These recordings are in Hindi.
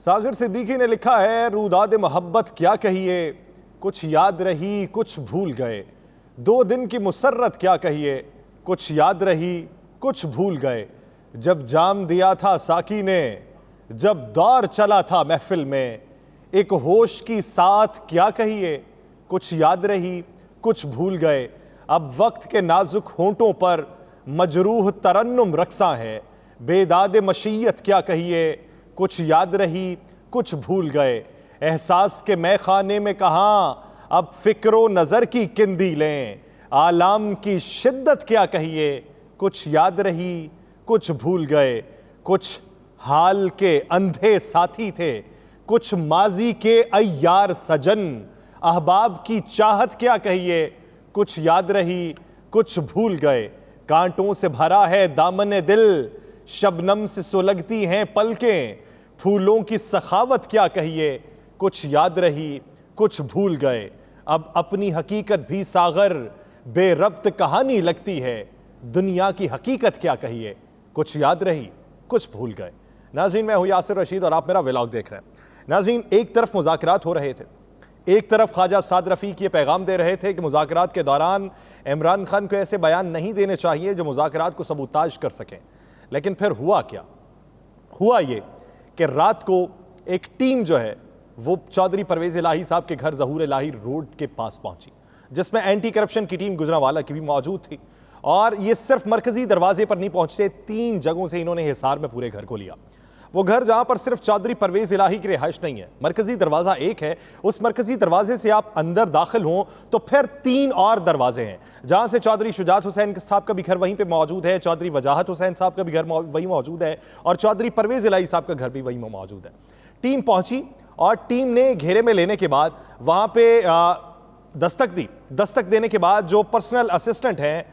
सागर सिद्दीकी ने लिखा है, रूदाद मोहब्बत क्या कहिए, कुछ याद रही कुछ भूल गए। 2 दिन की मुसर्रत क्या कहिए, कुछ याद रही कुछ भूल गए। जब जाम दिया था साकी ने, जब दौर चला था महफिल में, एक होश की साथ क्या कहिए, कुछ याद रही कुछ भूल गए। अब वक्त के नाजुक होंठों पर मजरूह तरन्नुम रक्सा है। बेदाद मशीयत क्या कहिए, कुछ याद रही कुछ भूल गए। एहसास के मैं खाने में कहाँ अब फिक्रो नज़र की किंदी लें। आलाम की शिद्दत क्या कहिए, कुछ याद रही कुछ भूल गए। कुछ हाल के अंधे साथी थे, कुछ माजी के अय्यार सजन। अहबाब की चाहत क्या कहिए, कुछ याद रही कुछ भूल गए। कांटों से भरा है दामन दिल, शबनम से सुलगती हैं पलकें। फूलों की सखावत क्या कहिए, कुछ याद रही कुछ भूल गए। अब अपनी हकीकत भी सागर बेरब्त कहानी लगती है। दुनिया की हकीकत क्या कहिए, कुछ याद रही कुछ भूल गए। नाज़रीन, मैं हूं यासिर रशीद और आप मेरा व्लॉग देख रहे हैं। नाज़रीन, एक तरफ मुज़ाकरात हो रहे थे, एक तरफ ख्वाजा साद रफ़ीक ये पैगाम दे रहे थे कि मुज़ाकरात के दौरान इमरान खान को ऐसे बयान नहीं देने चाहिए जो मुज़ाकरात को सबूताज कर सकें। लेकिन फिर हुआ क्या? हुआ ये कि रात को एक टीम जो है वो चौधरी परवेज़ इलाही साहब के घर ज़हूर इलाही रोड के पास पहुंची, जिसमें एंटी करप्शन की टीम गुजरांवाला की भी मौजूद थी। और ये सिर्फ मरकजी दरवाजे पर नहीं पहुंचते, 3 जगहों से इन्होंने हिसार में पूरे घर को लिया। वो घर जहां पर सिर्फ चौधरी परवेज़ इलाही की रिहाइश नहीं है, मरकजी दरवाज़ा एक है, उस मरकजी दरवाजे से आप अंदर दाखिल हों तो फिर 3 और दरवाजे हैं, जहां से चौधरी शुजात हुसैन साहब का भी घर वहीं पे मौजूद है, चौधरी वजाहत हुसैन साहब का भी घर वहीं मौजूद है और चौधरी परवेज़ इलाही साहब का घर भी वहीं मौजूद है। टीम पहुंची और टीम ने घेरे में लेने के बाद वहां पे दस्तक दी। दस्तक देने के बाद जो पर्सनल असिस्टेंट हैं,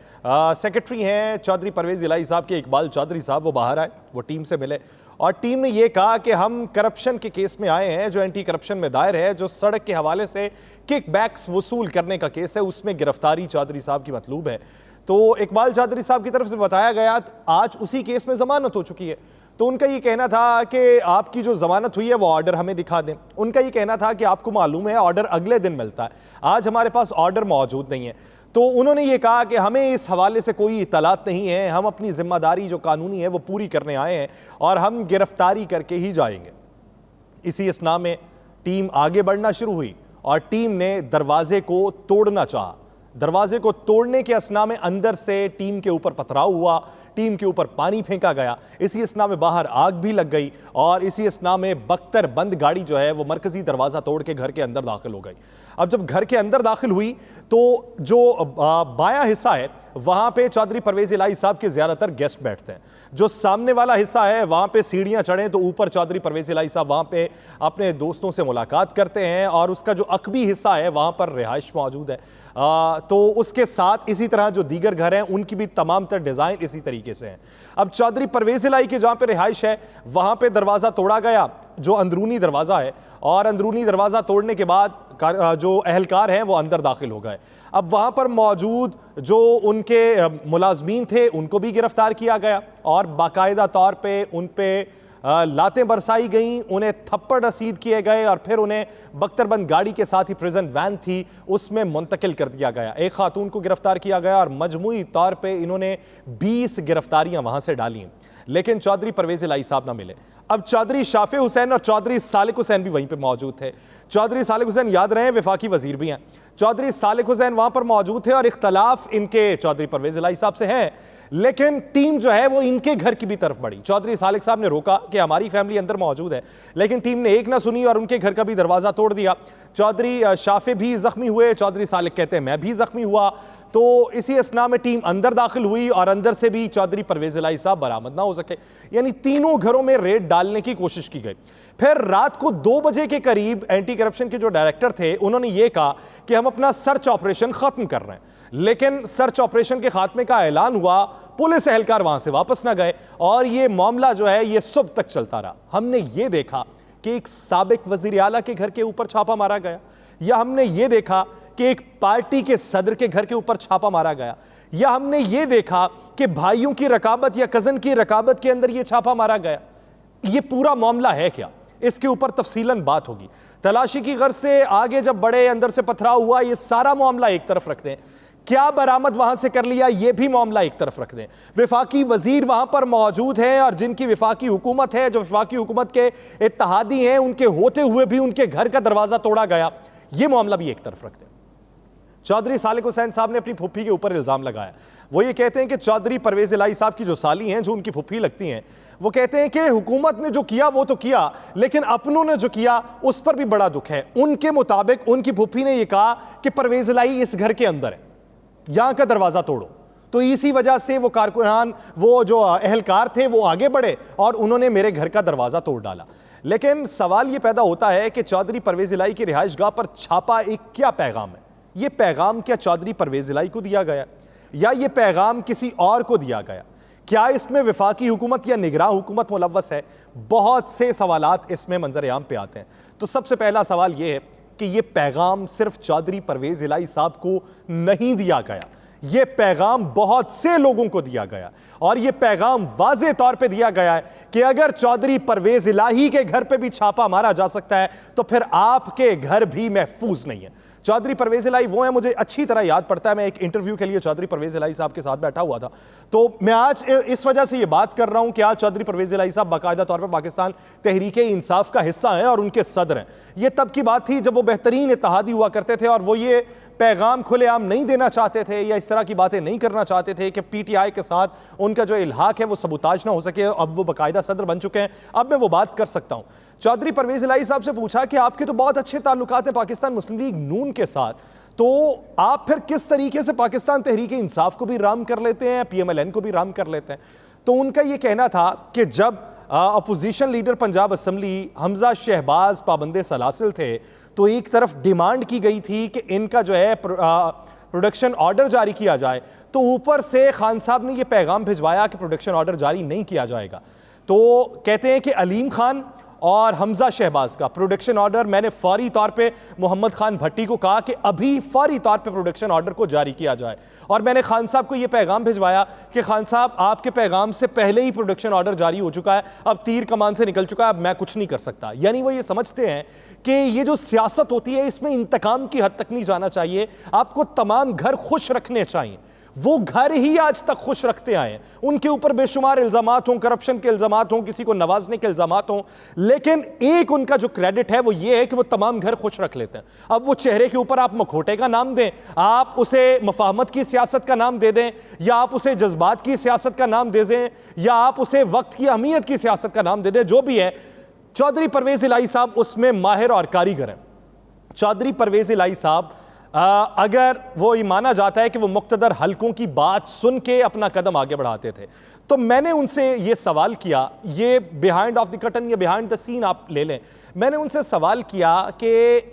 सेक्रेटरी हैं चौधरी परवेज़ इलाही साहब के, इकबाल चौधरी साहब, वो बाहर आए, वो टीम से मिले और टीम ने यह कहा कि हम करप्शन के केस में आए हैं, जो एंटी करप्शन में दायर है, जो सड़क के हवाले से किकबैक्स वसूल करने का केस है, उसमें गिरफ्तारी चौधरी साहब की मतलूब है। तो इकबाल चौधरी साहब की तरफ से बताया गया आज उसी केस में जमानत हो चुकी है। तो उनका ये कहना था कि आपकी जो जमानत हुई है वो ऑर्डर हमें दिखा दें। उनका ये कहना था कि आपको मालूम है ऑर्डर अगले दिन मिलता है, आज हमारे पास ऑर्डर मौजूद नहीं है। तो उन्होंने ये कहा कि हमें इस हवाले से कोई इतलात नहीं है, हम अपनी जिम्मेदारी जो कानूनी है वो पूरी करने आए हैं और हम गिरफ्तारी करके ही जाएंगे। इसी असना में टीम आगे बढ़ना शुरू हुई और टीम ने दरवाजे को तोड़ना चाहा। दरवाजे को तोड़ने के असना में अंदर से टीम के ऊपर पथराव हुआ, टीम के ऊपर पानी फेंका गया। इसी असना में बाहर आग भी लग गई और इसी असना में बख्तर बंद गाड़ी जो है वो मरकजी दरवाज़ा तोड़ के घर के अंदर दाखिल हो गई। अब जब घर के अंदर दाखिल हुई तो जो बायां हिस्सा है वहां पे चौधरी परवेज़ इलाही साहब के ज़्यादातर गेस्ट बैठते हैं। जो सामने वाला हिस्सा है वहां पे सीढ़ियां चढ़ें तो ऊपर चौधरी परवेज़ इलाही साहब वहां पे अपने दोस्तों से मुलाकात करते हैं और उसका जो अकबी हिस्सा है वहां पर रिहाइश मौजूद है। तो उसके साथ इसी तरह जो दीगर घर हैं उनकी भी तमाम तर डिज़ाइन इसी तरीके से हैं। अब चौधरी परवेज़ इलाही की जहाँ पे रिहाइश है वहाँ पे दरवाज़ा तोड़ा गया, जो अंदरूनी दरवाज़ा है, और अंदरूनी दरवाज़ा तोड़ने के बाद जो अहलकार हैं वो अंदर दाखिल हो गए। अब वहाँ पर मौजूद जो उनके मुलाजमीन थे उनको भी गिरफ्तार किया गया और बाकायदा तौर पे उन पे लातें बरसाई गईं, उन्हें थप्पड़ रसीद किए गए और फिर उन्हें बख्तरबंद गाड़ी के साथ ही प्रिजन वैन थी उसमें मुंतकिल कर दिया गया। एक खातून को गिरफ्तार किया गया और मजमूई तौर पे इन्होंने 20 गिरफ्तारियां वहां से डाली, लेकिन चौधरी परवेज़ इलाही साहब ना मिले। अब चौधरी शाफे हुसैन और चौधरी सालिक हुसैन भी वहीं पे मौजूद थे। चौधरी सालिक हुसैन याद रहे वफाकी वजीर भी हैं। चौधरी सालिक हुसैन वहां पर मौजूद थे और इख्तलाफ इनके चौधरी परवेज़ इलाही साहब से है, लेकिन टीम जो है वो इनके घर की भी तरफ बढ़ी। चौधरी सालिक साहब ने रोका कि हमारी फैमिली अंदर मौजूद है, लेकिन टीम ने एक ना सुनी और उनके घर का भी दरवाज़ा तोड़ दिया। चौधरी शाफे भी जख्मी हुए, चौधरी सालिक कहते हैं मैं भी जख्मी हुआ। तो इसी असना में टीम अंदर दाखिल हुई और अंदर से भी चौधरी परवेज़ इलाही साहब बरामद ना हो सके, यानी तीनों घरों में रेड डालने की कोशिश की गई। फिर रात को 2 बजे के करीब एंटी करप्शन के जो डायरेक्टर थे उन्होंने ये कहा कि हम अपना सर्च ऑपरेशन खत्म कर रहे हैं, लेकिन सर्च ऑपरेशन के खात्मे का ऐलान हुआ, पुलिस एहलकार वहां से वापस ना गए और ये मामला जो है ये सुबह तक चलता रहा। हमने ये देखा कि एक साबिक वजीर आला के घर के ऊपर छापा मारा गया, या हमने ये देखा कि एक पार्टी के सदर के घर के ऊपर छापा मारा गया, या हमने ये देखा कि भाइयों की रकाबत या कजन की रकाबत के अंदर ये छापा मारा गया। ये पूरा मामला है क्या? इसके ऊपर तफसीलन बात होगी। तलाशी की गर्ज से आगे जब बढ़े, अंदर से पथराव हुआ, ये सारा मामला एक तरफ रख दें। क्या बरामद वहां से कर लिया, यह भी मामला एक तरफ रख दें। विफाकी वजीर वहां पर मौजूद हैं और जिनकी विफाकी हुकूमत है, जो विफाकी हुकूमत के इत्तहादी हैं, उनके होते हुए भी उनके घर का दरवाजा तोड़ा गया, यह मामला भी एक तरफ रख दें। चौधरी सालिक हुसैन साहब ने अपनी फुफ्फी के ऊपर इल्जाम लगाया। वो ये कहते हैं कि चौधरी परवेज इलाही साहब की जो साली हैं, जो उनकी फुफ्फी लगती हैं, वो कहते हैं कि हुकूमत ने जो किया वो तो किया, लेकिन अपनों ने जो किया उस पर भी बड़ा दुख है। उनके मुताबिक उनकी फुफ्फी ने यह कहा कि परवेज इलाही इस घर के अंदर है, यहां का दरवाजा तोड़ो। तो इसी वजह से वो कारकुनान, वो जो अहलकार थे, वो आगे बढ़े और उन्होंने मेरे घर का दरवाजा तोड़ डाला। लेकिन सवाल यह पैदा होता है कि चौधरी परवेज इलाही की रिहाइशगाह पर छापा एक क्या पैगाम है? यह पैगाम क्या चौधरी परवेज इलाही को दिया गया या यह पैगाम किसी और को दिया गया? क्या इसमें विफाकी हुकूमत या निगरान हुकूमत मुलव्वस है? बहुत से सवालात इसमें मंजर आम पे आते हैं। तो सबसे पहला सवाल यह है कि यह पैगाम सिर्फ चौधरी परवेज इलाही साहब को नहीं दिया गया, यह पैगाम बहुत से लोगों को दिया गया और यह पैगाम वाज़े तौर पे दिया गया है कि अगर चौधरी परवेज इलाही के घर पे भी छापा मारा जा सकता है तो फिर आपके घर भी महफूज नहीं है। चौधरी परवेज इलाही वो है, मुझे अच्छी तरह याद पड़ता है, मैं एक इंटरव्यू के लिए चौधरी परवेज इलाही साहब के साथ बैठा हुआ था। तो मैं आज इस वजह से ये बात कर रहा हूं कि आज चौधरी परवेज इलाही साहब बाकायदा तौर पर पाकिस्तान तहरीक इंसाफ का हिस्सा हैं और उनके सदर हैं। ये तब की बात थी जब वो बेहतरीन इत्तेहादी हुआ करते थे और वो ये पैगाम खुलेआम नहीं देना चाहते थे या इस तरह की बातें नहीं करना चाहते थे कि पीटीआई के साथ उनका जो इल्हाक है वो सबूताज ना हो सके। अब वो बाकायदा सदर बन चुके हैं, अब मैं वो बात कर सकता हूं। चौधरी परवेज इलाही साहब से पूछा कि आपके तो बहुत अच्छे ताल्लुकात हैं पाकिस्तान मुस्लिम लीग नून के साथ, तो आप फिर किस तरीके से पाकिस्तान तहरीक इंसाफ को भी राम कर लेते हैं, पीएमएलएन को भी राम कर लेते हैं? तो उनका यह कहना था कि जब opposition leader Punjab assembly Hamza Shahbaz पाबंदे सलासिल थे तो एक तरफ डिमांड की गई थी कि इनका जो है प्रोडक्शन ऑर्डर जारी किया जाए, तो ऊपर से खान साहब ने यह पैगाम भिजवाया कि प्रोडक्शन ऑर्डर जारी नहीं किया जाएगा। तो कहते हैं कि अलीम खान और हमजा शहबाज का प्रोडक्शन ऑर्डर, मैंने फौरी तौर पे मोहम्मद खान भट्टी को कहा कि अभी फौरी तौर पे प्रोडक्शन ऑर्डर को जारी किया जाए और मैंने खान साहब को यह पैगाम भिजवाया कि खान साहब आपके पैगाम से पहले ही प्रोडक्शन ऑर्डर जारी हो चुका है, अब तीर कमान से निकल चुका है, अब मैं कुछ नहीं कर सकता। यानी वो ये समझते हैं कि ये जो सियासत होती है इसमें इंतकाम की हद तक नहीं जाना चाहिए, आपको तमाम घर खुश रखने चाहिए। वो घर ही आज तक खुश रखते आए हैं, उनके ऊपर बेशुमार इल्जामात हों, करप्शन के इल्जामात हों, किसी को नवाजने के इल्जामात हों, लेकिन एक उनका जो क्रेडिट है वो ये है कि वो तमाम घर खुश रख लेते हैं। अब वो चेहरे के ऊपर आप मखोटे का नाम दें, आप उसे मफाहमत की सियासत का नाम दे दें, या आप उसे जज्बात की सियासत का नाम दे दें, या आप उसे वक्त की अहमियत की सियासत का नाम दे दें, जो भी है, चौधरी परवेज इलाही साहब उसमें माहिर और कारीगर हैं। चौधरी परवेज इलाही साहब अगर वो ये माना जाता है कि वो मुक्तदर हलकों की बात सुन के अपना कदम आगे बढ़ाते थे, तो मैंने उनसे ये सवाल किया, ये बिहाइंड ऑफ द कर्टन या बिहाइंड द सीन आप ले लें, मैंने उनसे सवाल किया कि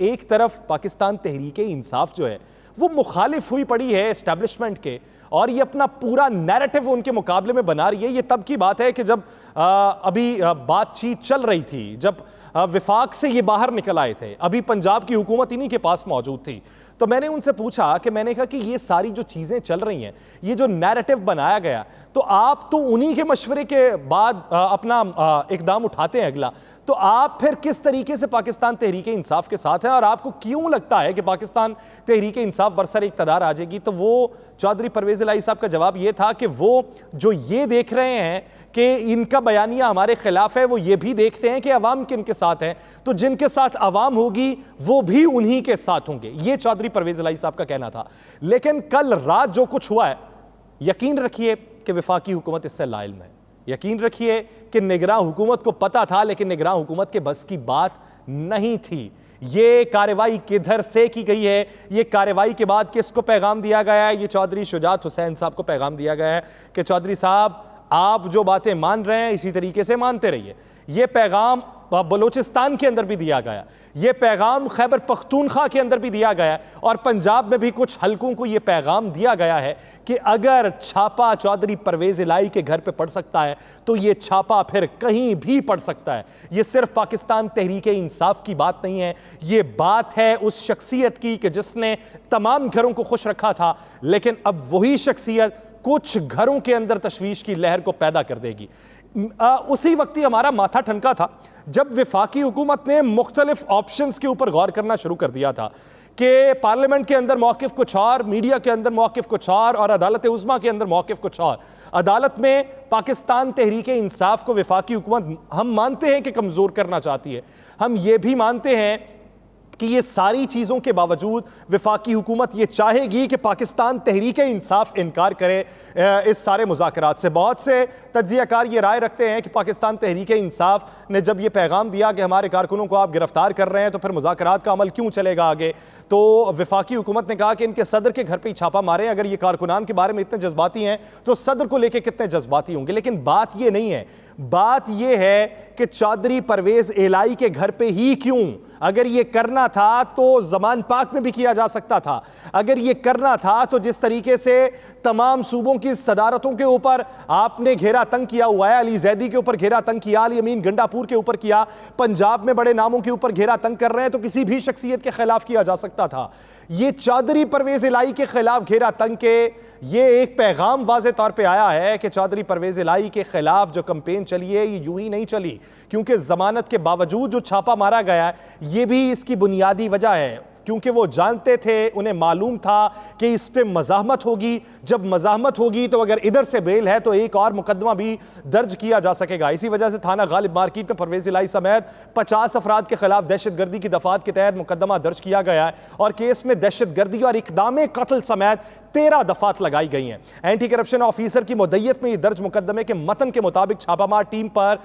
एक तरफ पाकिस्तान तहरीक इंसाफ जो है वो मुखालिफ हुई पड़ी है एस्टेब्लिशमेंट के और ये अपना पूरा नैरेटिव उनके मुकाबले में बना रही है। ये तब की बात है कि जब अभी बातचीत चल रही थी, जब विफाक से ये बाहर निकल आए थे, अभी पंजाब की हुकूमत इन्हीं के पास मौजूद थी। तो मैंने उनसे पूछा कि मैंने कहा कि ये सारी जो चीज़ें चल रही हैं, ये जो नैरेटिव बनाया गया, तो आप तो उन्हीं के मशवरे के बाद अपना इकदाम उठाते हैं अगला, तो आप फिर किस तरीके से पाकिस्तान तहरीक इंसाफ के साथ हैं और आपको क्यों लगता है कि पाकिस्तान तहरीक इंसाफ बरसर इक़्तिदार आ जाएगी? तो वो चौधरी परवेज इलाही साहब का जवाब ये था कि वो जो ये देख रहे हैं कि इनका बयानिया हमारे खिलाफ है, वो ये भी देखते हैं कि अवाम किनके साथ है, तो जिनके साथ अवाम होगी वो भी उन्हीं के साथ होंगे। ये चौधरी परवेज इलाही साहब का कहना था। लेकिन कल रात जो कुछ हुआ है, यकीन रखिए कि वफाकी हुकूमत इससे लाइल्म है। यकीन रखिए कि निगरान हुकूमत को पता था, लेकिन निगरान हुकूमत के बस की बात नहीं थी। ये कार्रवाई किधर से की गई है, ये कार्रवाई के बाद किसको पैगाम दिया गया है? ये चौधरी शुजात हुसैन साहब को पैगाम दिया गया है कि चौधरी साहब आप जो बातें मान रहे हैं इसी तरीके से मानते रहिए। ये पैगाम बलूचिस्तान के अंदर भी दिया गया, ये पैगाम खैबर पख्तूनख्वा के अंदर भी दिया गया और पंजाब में भी कुछ हलकों को ये पैगाम दिया गया है कि अगर छापा चौधरी परवेज इलाही के घर पे पड़ सकता है तो ये छापा फिर कहीं भी पड़ सकता है। ये सिर्फ पाकिस्तान तहरीक इंसाफ की बात नहीं है, ये बात है उस शख्सियत की कि जिसने तमाम घरों को खुश रखा था, लेकिन अब वही शख्सियत कुछ घरों के अंदर तशवीश की लहर को पैदा कर देगी। उसी वक्त ही हमारा माथा ठनका था जब वफाकी हुकूमत ने मुख्तलिफ ऑप्शंस के ऊपर गौर करना शुरू कर दिया था कि पार्लियामेंट के अंदर मौक़िफ़ कुछ और, मीडिया के अंदर मौक़िफ़ कुछ और अदालत उज़्मा के अंदर मौक़िफ़ कुछ और। अदालत में पाकिस्तान तहरीक इंसाफ को वफाकी हुकूमत हम मानते हैं कि कमज़ोर करना चाहती है। हम ये भी मानते हैं कि ये सारी चीज़ों के बावजूद वफाकी हुकूमत ये चाहेगी कि पाकिस्तान तहरीक इंसाफ इनकार करे इस सारे मुज़ाकरात से। बहुत से तज्ज़ियाकार ये राय रखते हैं कि पाकिस्तान तहरीक इंसाफ ने जब ये पैगाम दिया कि हमारे कारकुनों को आप गिरफ्तार कर रहे हैं तो फिर मुज़ाकरात का अमल क्यों चलेगा आगे। तो वफाकी हुकूमत ने कहा कि इनके सदर के घर पर ही छापा मारें। अगर ये कारकुनान के बारे में इतने जज्बाती हैं तो सदर को लेकर कितने जज्बाती होंगे। लेकिन बात ये नहीं है, बात यह है कि चौधरी परवेज एलाई के घर पे ही क्यों। अगर ये करना था तो जमान पाक में भी किया जा सकता था। अगर ये करना था तो जिस तरीके से तमाम सूबों की सदारतों के ऊपर आपने घेरा तंग किया हुआ है, अली जैदी के ऊपर घेरा तंग किया, अली अमीन गंडापुर के ऊपर किया, पंजाब में बड़े नामों के ऊपर घेरा तंग कर रहे हैं, तो किसी भी शख्सियत के खिलाफ किया जा सकता था। ये चौधरी परवेज एलाई के खिलाफ घेरा तंग के ये एक पैगाम वाज़े तौर पे आया है कि चौधरी परवेज एलाई के खिलाफ जो कैंपेन चली है ये यूं ही नहीं चली, क्योंकि जमानत के बावजूद जो छापा मारा गया है ये भी इसकी बुनियादी वजह है। क्योंकि वो जानते थे, उन्हें मालूम था कि इस पे मज़ाहमत होगी। जब मज़ाहमत होगी तो अगर इधर से बेल है तो एक और मुकदमा भी दर्ज किया जा सकेगा। इसी वजह से थाना गालिब मार्केट में परवेज इलाही समेत 50 अफराद के खिलाफ दहशतगर्दी की दफात के तहत मुकदमा दर्ज किया गया है और केस में दहशतगर्दी और इक़दाम कत्ल समेत 13 दफात लगाई गई हैं। एंटी करप्शन ऑफिसर की मुद्दत में ये दर्ज मुकदमे के मतन के मुताबिक छापामार टीम पर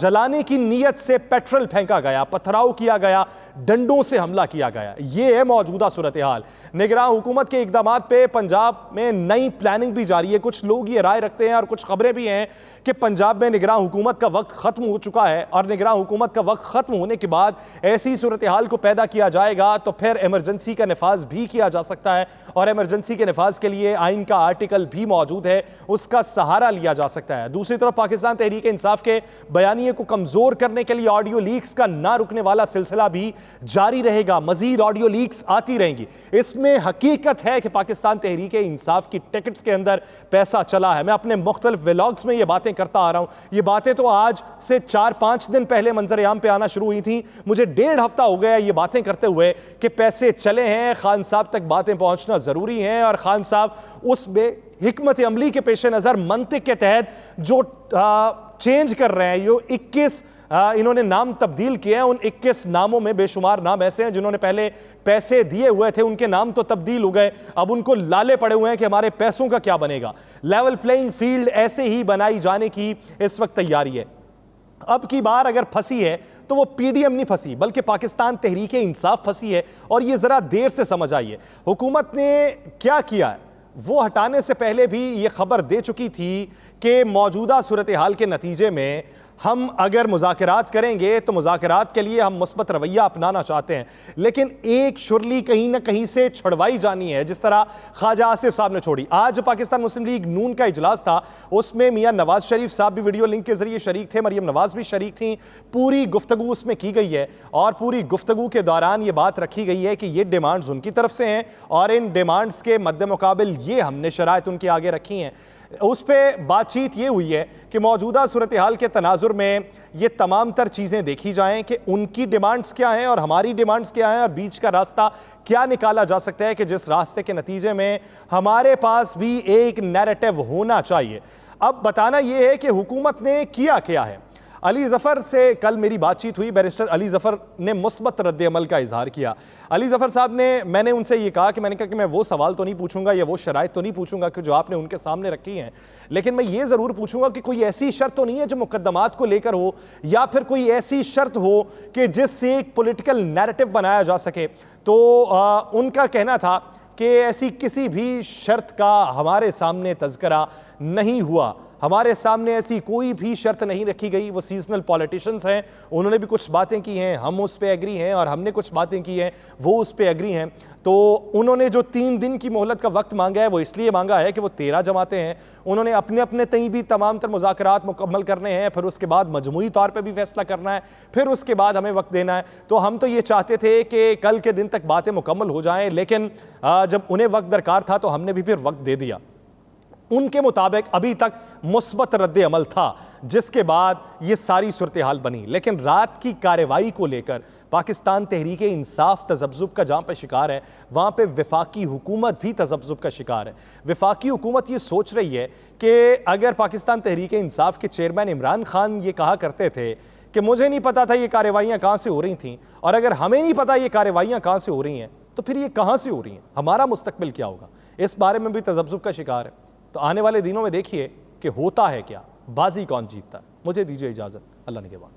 जलाने की नीयत से पेट्रोल फेंका गया, पथराव किया गया, डंडों से हमला किया गया। ये है मौजूदा सूरत हाल। निगरान हुकूमत के इकदाम पे पंजाब में नई प्लानिंग भी जारी है। कुछ लोग ये राय रखते हैं और कुछ खबरें भी हैं कि पंजाब में निगरान हुकूमत का वक्त खत्म हो चुका है और निगरान हुकूमत का वक्त खत्म होने के बाद ऐसी सूरत हाल को पैदा किया जाएगा तो फिर एमरजेंसी का नफाज भी किया जा सकता है और एमरजेंसी के नफाज के लिए आइन का आर्टिकल भी मौजूद है, उसका सहारा लिया जा सकता है। दूसरी तरफ पाकिस्तान तहरीक इंसाफ के बयानिए को कमजोर करने के लिए ऑडियो लीक्स का ना रुकने वाला सिलसिला भी जारी रहेगा। मजीद ऑडियो लीक्स आती रहेंगी। इसमें हकीकत है कि पाकिस्तान तहरीक इंसाफ की टिकट्स के अंदर पैसा चला है। मैं अपने मुख्तलिफ व्लॉग्स में ये बातें करता आ रहा हूं। ये बातें तो आज से 4-5 दिन पहले मंजर-ए-आम पे आना शुरू हुई थी। मुझे 1.5 हफ्ता हो गया ये बातें करते हुए कि पैसे चले हैं, खान साहब तक बातें पहुंचना जरूरी है और खान साहब उसमें हिकमत अमली के पेश नजर मंतिक के तहत जो चेंज कर रहे हैं, यो 21 इन्होंने नाम तब्दील किए हैं। उन 21 नामों में बेशुमार नाम ऐसे हैं जिन्होंने पहले पैसे दिए हुए थे, उनके नाम तो तब्दील हो गए, अब उनको लाले पड़े हुए हैं कि हमारे पैसों का क्या बनेगा। लेवल प्लेइंग फील्ड ऐसे ही बनाई जाने की इस वक्त तैयारी है। अब की बार अगर फंसी है तो वो पीडीएम नहीं फंसी बल्कि पाकिस्तान तहरीक इंसाफ फंसी है और ये जरा देर से समझ आई है। हुकूमत ने क्या किया है वो हटाने से पहले भी ये खबर दे चुकी थी कि मौजूदा सूरत हाल के नतीजे में हम अगर मुज़ाकरात करेंगे तो मुज़ाकरात के लिए हम मुस्बत रवैया अपनाना चाहते हैं, लेकिन एक शुरली कहीं ना कहीं से छुड़वाई जानी है, जिस तरह ख्वाजा आसिफ साहब ने छोड़ी। आज पाकिस्तान मुस्लिम लीग नून का इजलास था, उसमें मियां नवाज शरीफ साहब भी वीडियो लिंक के जरिए शरीक थे, मरियम नवाज भी शरीक थी। पूरी गुफ्तगू उसमें की गई है और पूरी गुफ्तगू के दौरान ये बात रखी गई है कि ये डिमांड्स उनकी तरफ से हैं और इन डिमांड्स के मद्दे मुकाबिल ये हमने शराइत उनके आगे रखी हैं। उस पर बातचीत ये हुई है कि मौजूदा सूरत हाल के तनाजुर में ये तमाम तर चीज़ें देखी जाएं कि उनकी डिमांड्स क्या हैं और हमारी डिमांड्स क्या हैं और बीच का रास्ता क्या निकाला जा सकता है कि जिस रास्ते के नतीजे में हमारे पास भी एक नैरेटिव होना चाहिए। अब बताना यह है कि हुकूमत ने किया क्या है। अली ज़फ़र से कल मेरी बातचीत हुई, बैरिस्टर अली ज़फ़र ने मुस्बत रद्द अमल का इजहार किया। अली ज़फ़र साहब ने, मैंने उनसे ये कहा कि मैंने कहा कि मैं वो सवाल तो नहीं पूछूंगा या वो शराइत तो नहीं पूछूंगा कि जो आपने उनके सामने रखी हैं, लेकिन मैं ये ज़रूर पूछूंगा कि कोई ऐसी शर्त तो नहीं है जो मुकदमात को लेकर हो या फिर कोई ऐसी शर्त हो कि जिससे एक पॉलिटिकल नैरेटिव बनाया जा सके। तो उनका कहना था कि ऐसी किसी भी शर्त का हमारे सामने तज़किरा नहीं हुआ, हमारे सामने ऐसी कोई भी शर्त नहीं रखी गई। वो सीजनल पॉलिटिशियंस हैं, उन्होंने भी कुछ बातें की हैं, हम उस पर एग्री हैं और हमने कुछ बातें की हैं, वो उस पर एग्री हैं। तो उन्होंने जो 3 दिन की मोहलत का वक्त मांगा है वो इसलिए मांगा है कि वो 13 जमातें हैं, उन्होंने अपने अपने तई भी तमाम तर मुज़ाकरात मुकम्मल करने हैं, फिर उसके बाद मजमूई तौर पर भी फैसला करना है, फिर उसके बाद हमें वक्त देना है। तो हम तो ये चाहते थे कि कल के दिन तक बातें मुकम्मल हो जाएँ, लेकिन जब उन्हें वक्त दरकार था तो हमने भी फिर वक्त दे दिया। उनके मुताबिक अभी तक मुस्बत रद्द अमल था, जिसके बाद ये सारी सूरत हाल बनी। लेकिन रात की कार्रवाई को लेकर पाकिस्तान तहरीक इंसाफ तजब्जुब का जहां पर शिकार है, वहां पे वफाकी हुकूमत भी तजब्जुब का शिकार है। वफाकी हुकूमत ये सोच रही है कि अगर पाकिस्तान तहरीक इंसाफ के चेयरमैन इमरान खान ये कहा करते थे कि मुझे नहीं पता था ये कार्रवाइयाँ कहाँ से हो रही थी, और अगर हमें नहीं पता ये कार्रवाइयाँ कहाँ से हो रही हैं, तो फिर ये कहाँ से हो रही हैं, हमारा मुस्तकबिल क्या होगा, इस बारे में भी तजब्जुब का शिकार है। तो आने वाले दिनों में देखिए कि होता है क्या, बाजी कौन जीतता है। मुझे दीजिए इजाज़त, अल्लाह निगहबान।